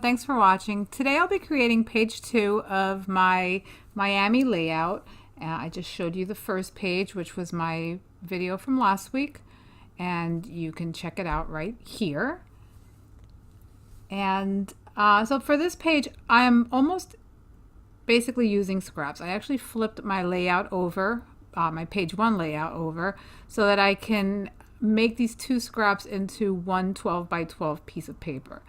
thanks for watching. Today I'll be creating page 2 of my Miami layout. I just showed you the first page, which was my video from last week, and you can check it out right here. And so for this page, I am almost basically using scraps. I actually flipped my layout over, my page 1 layout over, so that I can make these 2 scraps into one 12 by 12 piece of paper.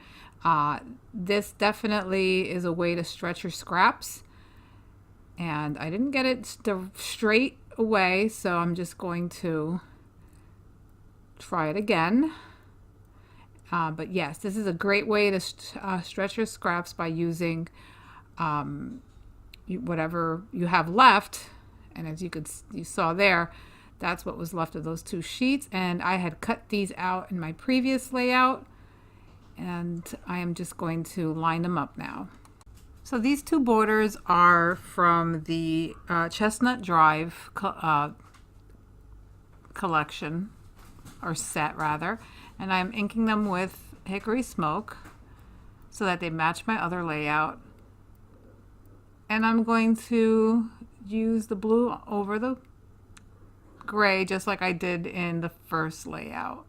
This definitely is a way to stretch your scraps, and I didn't get it straight away, so I'm just going to try it again. But yes, this is a great way to stretch your scraps by using whatever you have left. And as you saw there, that's what was left of those 2 sheets, and I had cut these out in my previous layout, and I am just going to line them up now. So these 2 borders are from the Chestnut Drive collection, or set rather, and I'm inking them with Hickory Smoke so that they match my other layout. And I'm going to use the blue over the gray just like I did in the first layout.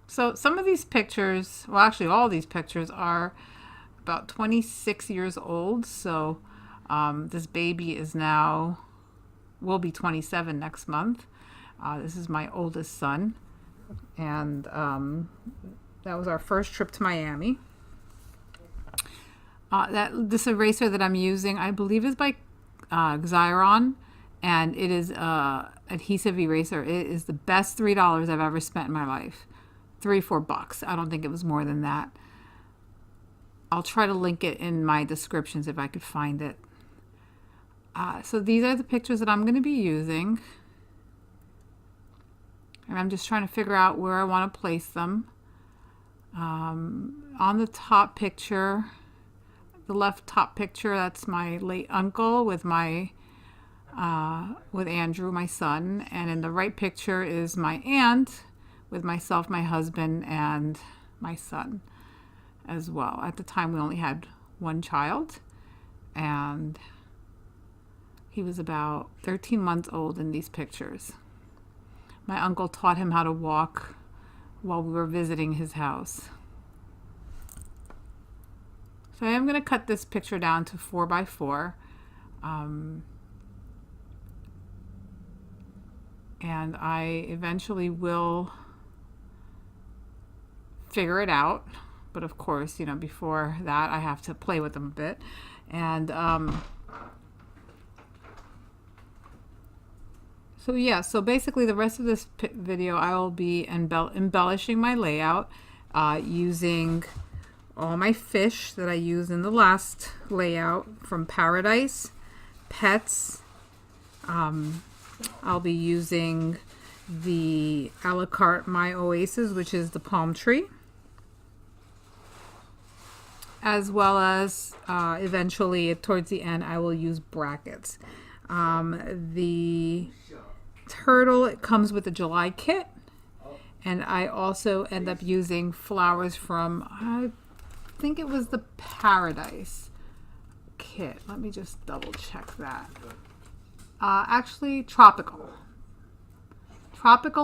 So some of these pictures, well actually all these pictures are about 26 years old. So this baby is will be 27 next month. This is my oldest son, and that was our first trip to Miami. This eraser that I'm using, I believe, is by Xyron, and it is adhesive eraser. It is the best $3 I've ever spent in my life. $3-4. I don't think it was more than that. I'll try to link it in my descriptions if I could find it. So these are the pictures that I'm going to be using, and I'm just trying to figure out where I want to place them. On the top picture, the left top picture, that's my late uncle with with Andrew, my son, and in the right picture is my aunt with myself, my husband, and my son as well. At the time, we only had 1 child, and he was about 13 months old in these pictures. My uncle taught him how to walk while we were visiting his house. So I am going to cut this picture down to 4 by 4. And I eventually will figure it out. But of course, before that, I have to play with them a bit. And so yeah, so basically the rest of this video, I will be embellishing my layout using all my fish that I used in the last layout from Paradise, Pets. I'll be using the a la carte My Oasis, which is the palm tree, as well as eventually towards the end I will use brackets. The turtle, it comes with the July kit, and I also end up using flowers from, I think it was the Paradise kit. Let me just double check that. Actually, Tropical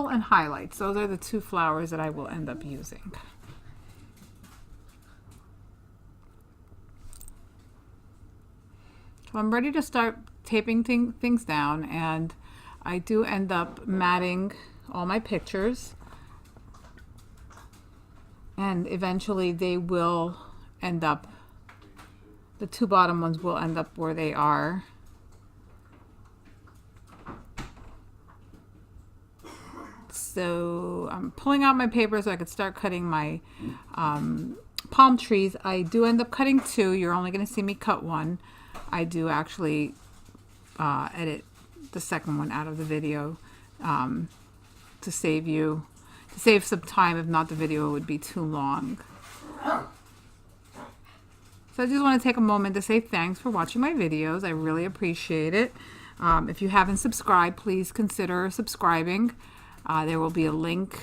and Highlights. Those are the 2 flowers that I will end up using. So I'm ready to start taping things down, and I do end up matting all my pictures, and eventually they will end up, the 2 bottom ones will end up where they are. So I'm pulling out my paper so I could start cutting my palm trees. I do end up cutting 2. You're only going to see me cut 1. I do actually edit the second one out of the video to save some time. If not, the video would be too long. So I just want to take a moment to say thanks for watching my videos. I really appreciate it. If you haven't subscribed, please consider subscribing. There will be a link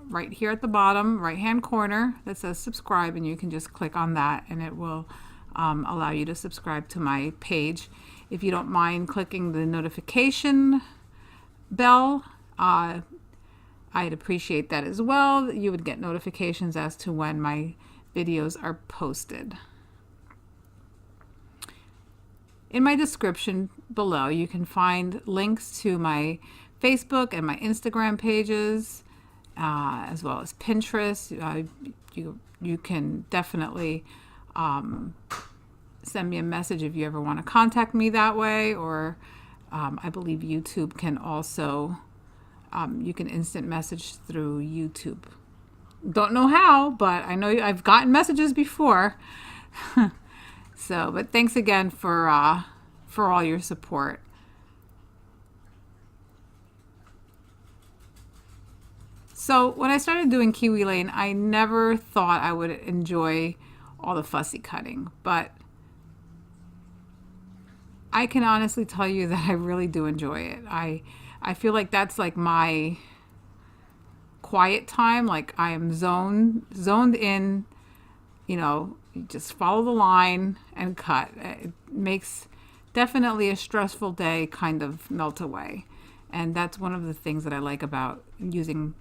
right here at the bottom right hand corner that says subscribe, and you can just click on that and it will allow you to subscribe to my page. If you don't mind clicking the notification bell, I'd appreciate that as well. You would get notifications as to when my videos are posted. In my description below, you can find links to my Facebook and my Instagram pages, as well as Pinterest. You can definitely send me a message if you ever want to contact me that way, or I believe YouTube can also, you can instant message through YouTube. Don't know how, but I know I've gotten messages before. So, but thanks again for all your support. So when I started doing Kiwi Lane, I never thought I would enjoy all the fussy cutting, but I can honestly tell you that I really do enjoy it. I feel like that's like my quiet time. Like I am zoned in, you just follow the line and cut. It makes definitely a stressful day kind of melt away. And that's one of the things that I like about using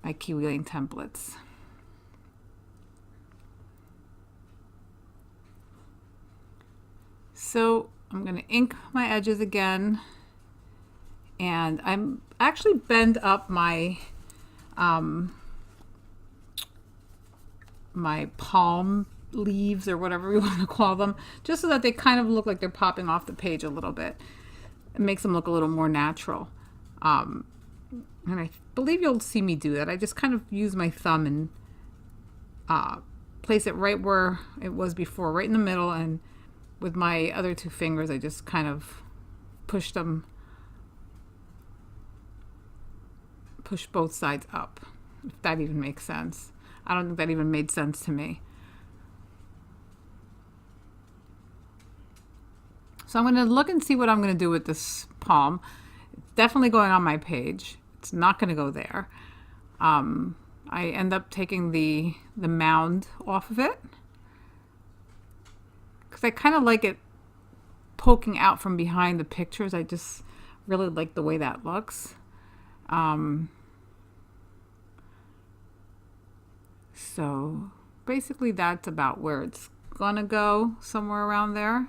my Kiwi Lane templates. So I'm going to ink my edges again, and I'm actually bend up my my palm leaves, or whatever you want to call them, just so that they kind of look like they're popping off the page a little bit. It makes them look a little more natural. And I believe you'll see me do that. I just kind of use my thumb and place it right where it was before, right in the middle, and with my other two fingers I just kind of push both sides up, if that even makes sense. I don't think that even made sense to me. So I'm going to look and see what I'm going to do with this palm. It's definitely going on my page. It's not going to go there. I end up taking the mound off of it because I kind of like it poking out from behind the pictures. I just really like the way that looks. So basically that's about where it's going to go, somewhere around there.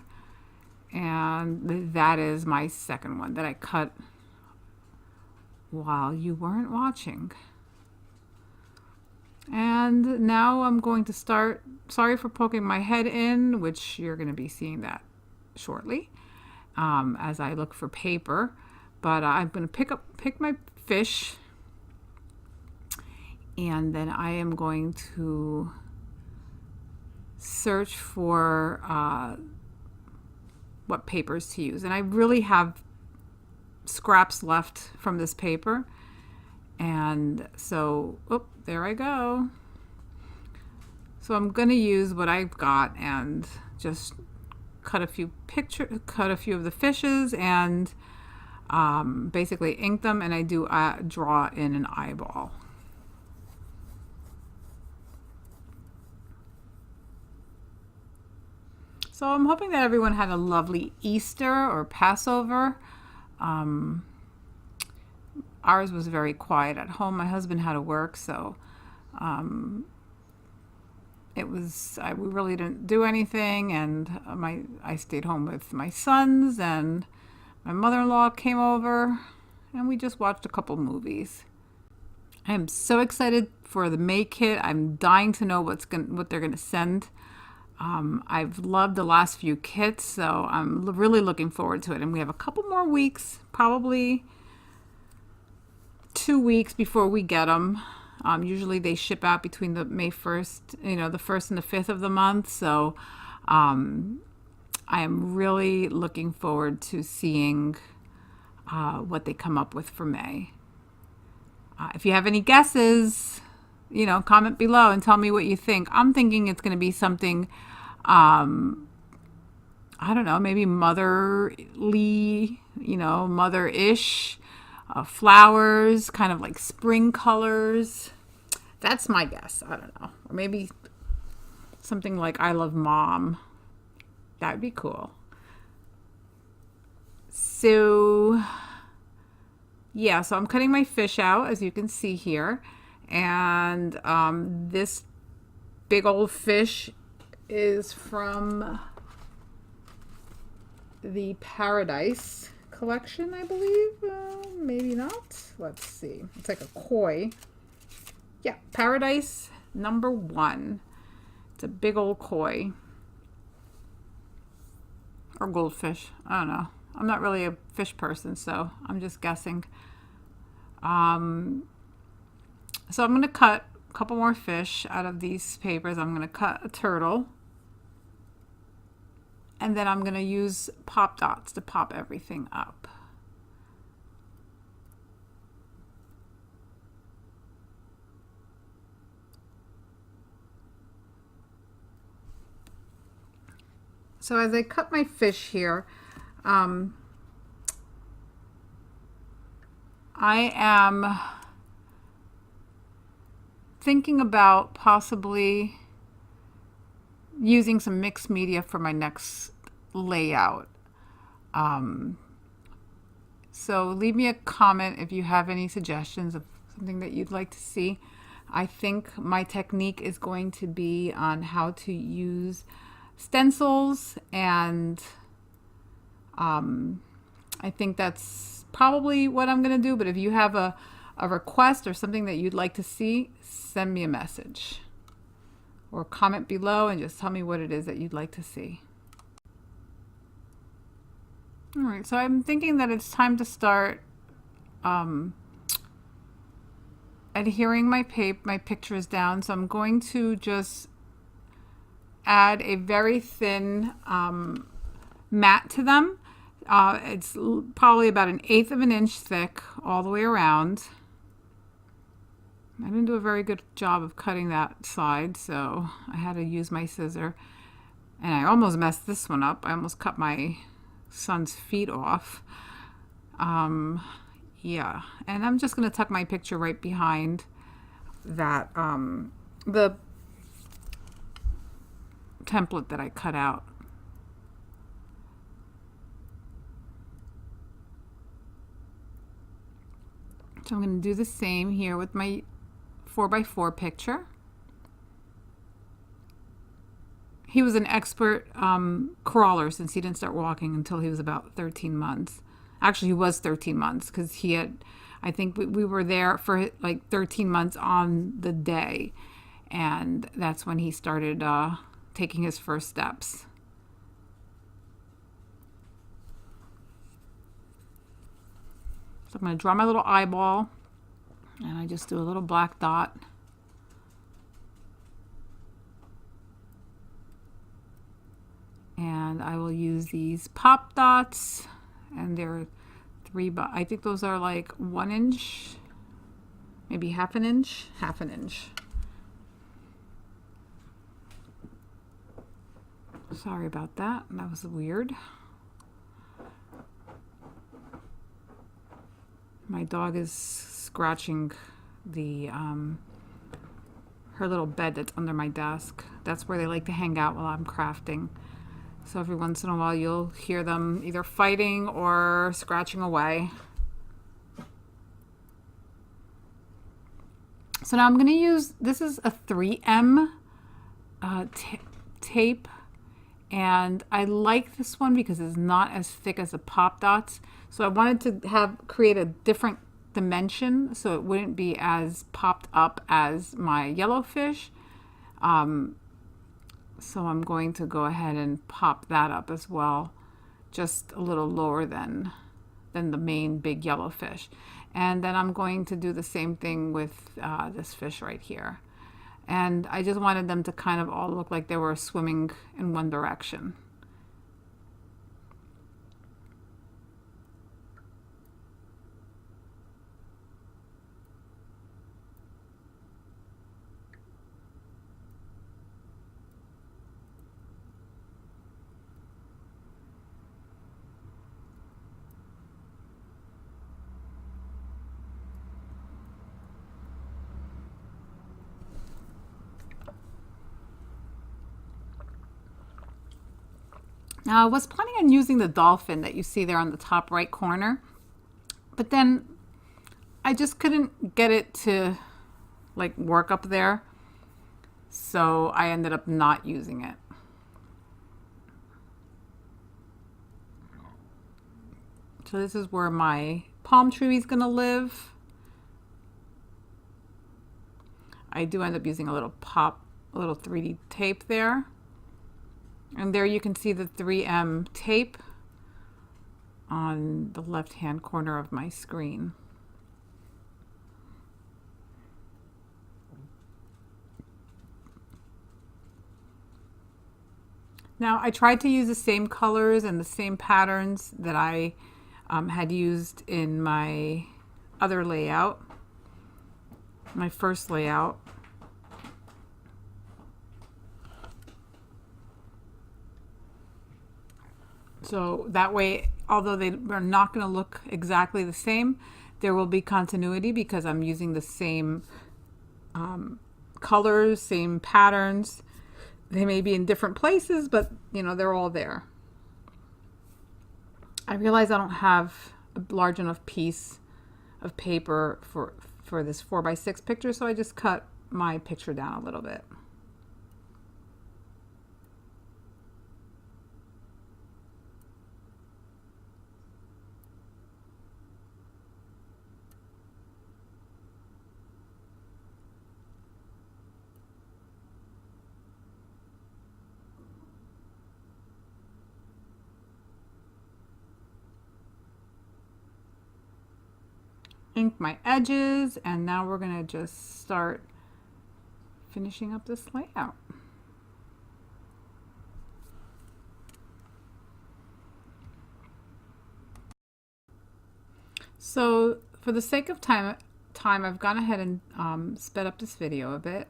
And that is my second one that I cut while you weren't watching. And now I'm going to start, sorry for poking my head in, which you're going to be seeing that shortly as I look for paper. But I'm going to pick my fish, and then I am going to search for what papers to use. And I really have scraps left from this paper, and so there I go. So I'm going to use what I've got and just cut a few of the fishes, and basically ink them, and I do draw in an eyeball. So I'm hoping that everyone had a lovely Easter or Passover. Ours was very quiet at home. My husband had to work, so we really didn't do anything, and I stayed home with my sons, and my mother-in-law came over, and we just watched a couple movies. I am so excited for the May kit. I'm dying to know what they're gonna send. I've loved the last few kits, so I'm really looking forward to it. And we have a couple more weeks, probably 2 weeks before we get them. Usually they ship out between the May 1st, the 1st and the 5th of the month. So I am really looking forward to seeing what they come up with for May. If you have any guesses, comment below and tell me what you think. I'm thinking it's going to be something, I don't know, maybe motherly, mother-ish, flowers, kind of like spring colors. That's my guess. I don't know. Or maybe something like I Love Mom. That would be cool. So, yeah, so I'm cutting my fish out, as you can see here. And this big old fish is from the Paradise collection, I believe. Maybe not. Let's see. It's like a koi. Yeah, Paradise #1. It's a big old koi. Or goldfish. I don't know. I'm not really a fish person, so I'm just guessing. So I'm going to cut a couple more fish out of these papers. I'm going to cut a turtle. And then I'm going to use pop dots to pop everything up. So as I cut my fish here, I am thinking about possibly using some mixed media for my next layout. So leave me a comment if you have any suggestions of something that you'd like to see. I think my technique is going to be on how to use stencils, and I think that's probably what I'm going to do. But if you have a request or something that you'd like to see, send me a message or comment below and just tell me what it is that you'd like to see. All right, so I'm thinking that it's time to start adhering my pictures down. So I'm going to just add a very thin mat to them. It's probably about 1/8 of an inch thick all the way around. I didn't do a very good job of cutting that side, so I had to use my scissor. And I almost messed this one up. I almost cut my son's feet off. Yeah, and I'm just going to tuck my picture right behind that, the template that I cut out. So I'm going to do the same here with my 4x4 picture. He was an expert crawler since he didn't start walking until he was about 13 months. Actually, he was 13 months because he had, I think we were there for like 13 months on the day. And that's when he started taking his first steps. So I'm going to draw my little eyeball, and I just do a little black dot. And I will use these pop dots, and they're I think those are like 1 inch, maybe half an inch. Sorry about that. That was weird. My dog is scratching the her little bed that's under my desk. That's where they like to hang out while I'm crafting. So every once in a while you'll hear them either fighting or scratching away. So now I'm going to use, this is a 3M tape, and I like this one because it's not as thick as the pop dots. So I wanted to create a different dimension so it wouldn't be as popped up as my yellow fish. So I'm going to go ahead and pop that up as well, just a little lower than the main big yellow fish. And then I'm going to do the same thing with this fish right here. And I just wanted them to kind of all look like they were swimming in one direction. Now, I was planning on using the dolphin that you see there on the top right corner, but then I just couldn't get it to like work up there. So I ended up not using it. So this is where my palm tree is going to live. I do end up using a little 3D tape there. And there you can see the 3M tape on the left-hand corner of my screen. Now, I tried to use the same colors and the same patterns that I had used in my other layout, my first layout. So that way, although they are not going to look exactly the same, there will be continuity because I'm using the same colors, same patterns. They may be in different places, but you know, they're all there. I realize I don't have a large enough piece of paper for this 4x6 picture, so I just cut my picture down a little bit. Ink my edges, and now we're going to just start finishing up this layout. So for the sake of time I've gone ahead and sped up this video a bit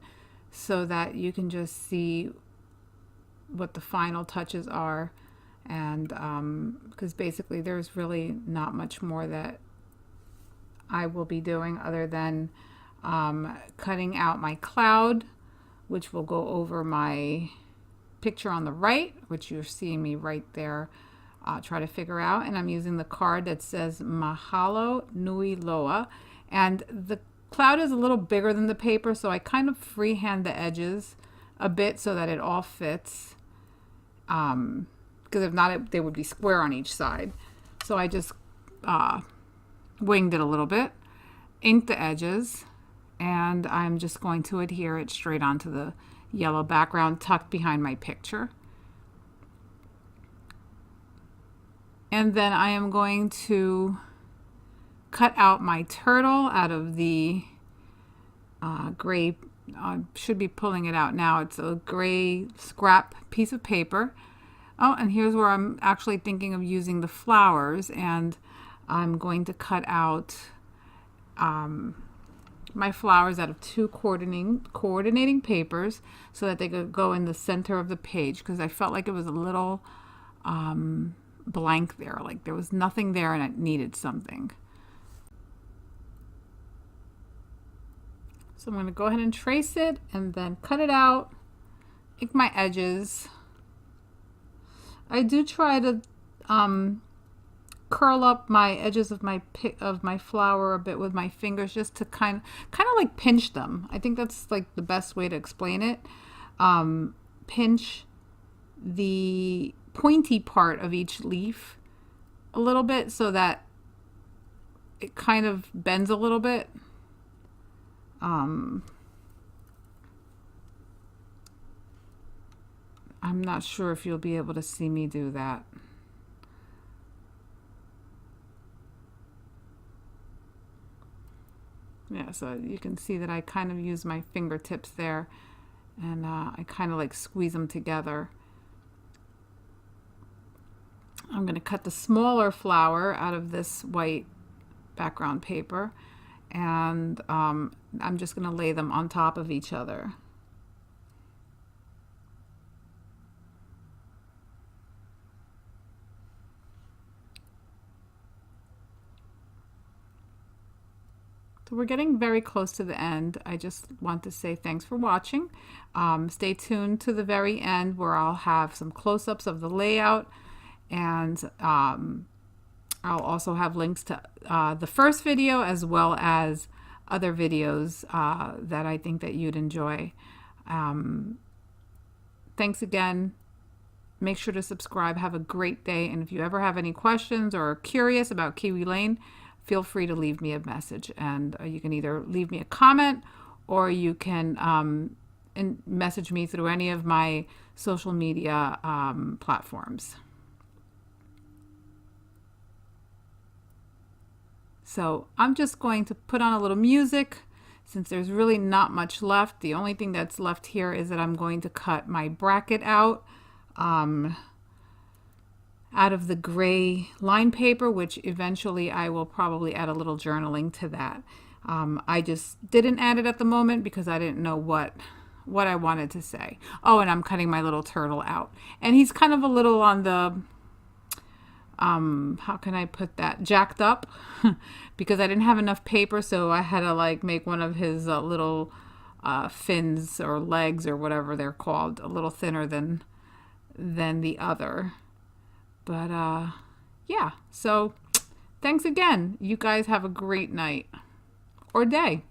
so that you can just see what the final touches are, and because basically there's really not much more that I will be doing other than cutting out my cloud, which will go over my picture on the right, which you're seeing me right there try to figure out. And I'm using the card that says Mahalo Nui Loa, and the cloud is a little bigger than the paper, so I kind of freehand the edges a bit so that it all fits, because if not, they would be square on each side. So I just winged it a little bit, inked the edges, and I'm just going to adhere it straight onto the yellow background tucked behind my picture. And then I am going to cut out my turtle out of the gray, should be pulling it out now. It's a gray scrap piece of paper. Oh, and here's where I'm actually thinking of using the flowers, and I'm going to cut out my flowers out of two coordinating papers so that they could go in the center of the page, because I felt like it was a little blank there, like there was nothing there and it needed something. So I'm going to go ahead and trace it and then cut it out, ink my edges. I do try to curl up my edges of my flower a bit with my fingers, just to kind of like pinch them. I think that's like the best way to explain it. Pinch the pointy part of each leaf a little bit so that it kind of bends a little bit. I'm not sure if you'll be able to see me do that. Yeah, so you can see that I kind of use my fingertips there, and I kind of like squeeze them together. I'm going to cut the smaller flower out of this white background paper, and I'm just going to lay them on top of each other. So we're getting very close to the end. I just want to say thanks for watching. Stay tuned to the very end where I'll have some close-ups of the layout, and I'll also have links to the first video as well as other videos that I think that you'd enjoy. Thanks again. Make sure to subscribe. Have a great day. And if you ever have any questions or are curious about Kiwi Lane, feel free to leave me a message. And you can either leave me a comment or you can message me through any of my social media platforms. So I'm just going to put on a little music since there's really not much left. The only thing that's left here is that I'm going to cut my bracket out of the gray line paper, which eventually I will probably add a little journaling to that. I just didn't add it at the moment because I didn't know what I wanted to say. Oh, and I'm cutting my little turtle out. And he's kind of a little on the, how can I put that, jacked up because I didn't have enough paper, so I had to like make one of his little fins or legs or whatever they're called a little thinner than the other. But yeah, so thanks again. You guys have a great night or day.